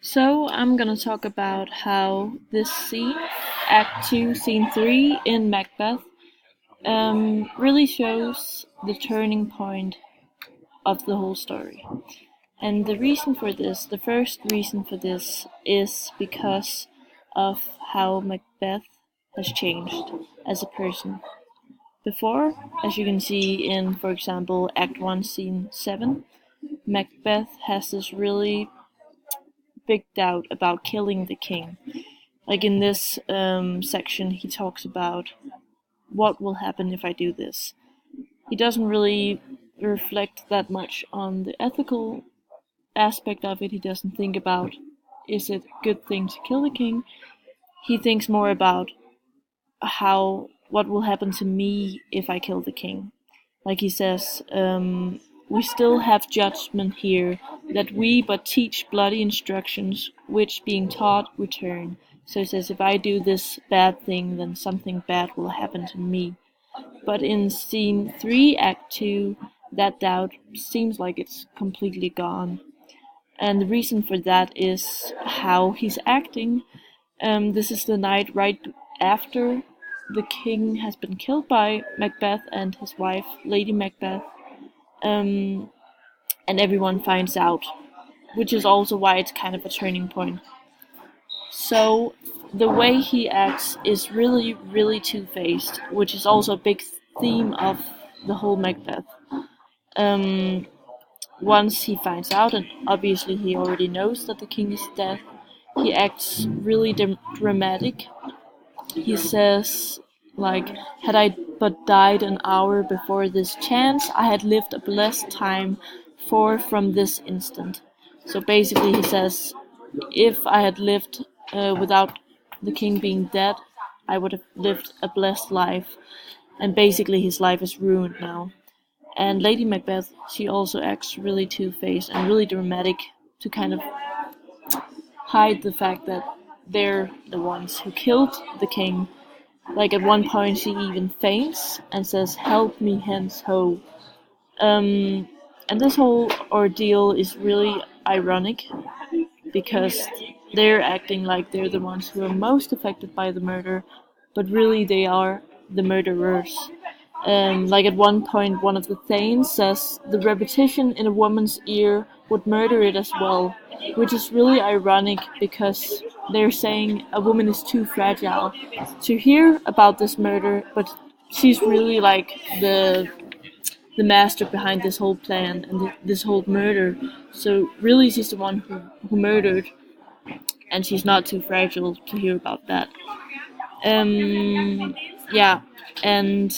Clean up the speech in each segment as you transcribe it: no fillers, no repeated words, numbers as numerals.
So I'm gonna talk about how this scene, Act 2, Scene 3 in Macbeth, really shows the turning point of the whole story. And the reason for this, the first reason for this, is because of how Macbeth has changed as a person. Before, as you can see in, for example, Act 1, Scene 7, Macbeth has this really big doubt about killing the king. Like in this section, he talks about what will happen if I do this. He doesn't really reflect that much on the ethical aspect of it. He doesn't think about is it a good thing to kill the king. He thinks more about how what will happen to me if I kill the king. Like he says, we still have judgment here, that we but teach bloody instructions, which being taught return. So he says, if I do this bad thing, then something bad will happen to me. But in scene 3, act 2, that doubt seems like it's completely gone. And the reason for that is how he's acting. This is the night right after the king has been killed by Macbeth and his wife, Lady Macbeth, and everyone finds out, which is also why it's kind of a turning point. So the way he acts is really, really two-faced, which is also a big theme of the whole Macbeth. Um, Once he finds out, and obviously he already knows that the king is dead, he acts really dramatic. He says, like, had I but died an hour before this chance, I had lived a blessed time, for from this instant. So basically, he says, if I had lived without the king being dead, I would have lived a blessed life. And basically, his life is ruined now. And Lady Macbeth, she also acts really two-faced and really dramatic to kind of hide the fact that they're the ones who killed the king. Like at one point, she even faints and says, "Help me hence, ho." And this whole ordeal is really ironic because they're acting like they're the ones who are most affected by the murder, but really they are the murderers. Like at one point, one of the Thanes says, "The repetition in a woman's ear would murder it as well," which is really ironic because they're saying a woman is too fragile to hear about this murder, but she's really like the master behind this whole plan and this whole murder. So really, she's the one who murdered, and she's not too fragile to hear about that. Yeah, and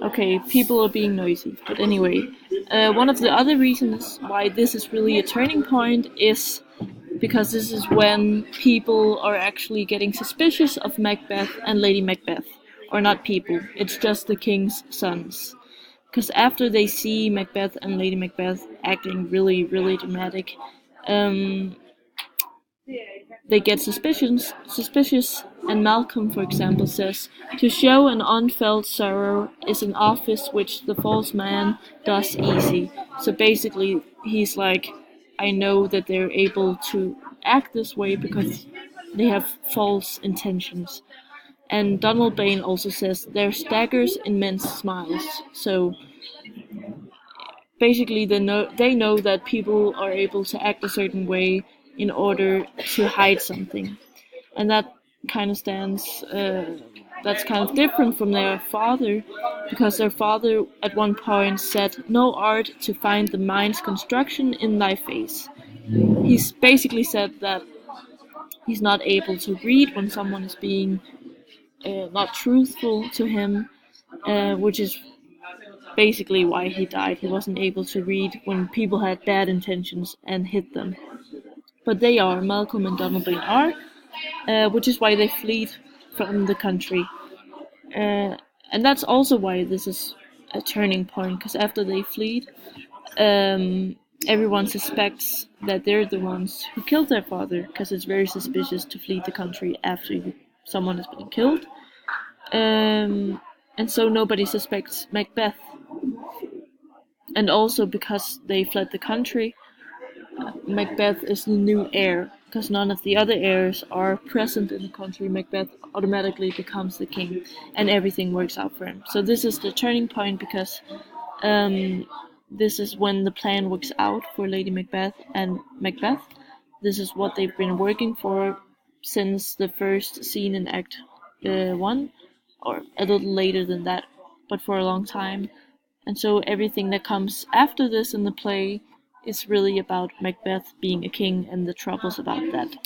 okay, people are being noisy. But anyway, one of the other reasons why this is really a turning point is because this is when people are actually getting suspicious of Macbeth and Lady Macbeth. Or not people, it's just the king's sons. Because after they see Macbeth and Lady Macbeth acting really, really dramatic, um, they get suspicious, and Malcolm, for example, says, "To show an unfelt sorrow is an office which the false man does easy." So basically, he's like, I know that they're able to act this way because they have false intentions. And Donald Bain also says, "There staggers in men's smiles." So basically, they know that people are able to act a certain way in order to hide something, and that kind of stands. That's kind of different from their father, because their father at one point said, "No art to find the mind's construction in thy face." He's basically said that he's not able to read when someone is being not truthful to him, which is basically why he died. He wasn't able to read when people had bad intentions and hit them. But they are, Malcolm and Donald Bain are, which is why they flee from the country. And that's also why this is a turning point, because after they flee, everyone suspects that they're the ones who killed their father, because it's very suspicious to flee the country after someone has been killed. And so nobody suspects Macbeth. And also because they fled the country, Macbeth is the new heir, because none of the other heirs are present in the country. Macbeth automatically becomes the king, and everything works out for him. So this is the turning point, because this is when the plan works out for Lady Macbeth and Macbeth. This is what they've been working for since the first scene in Act 1, or a little later than that, but for a long time. And so everything that comes after this in the play is really about Macbeth being a king and the troubles about that.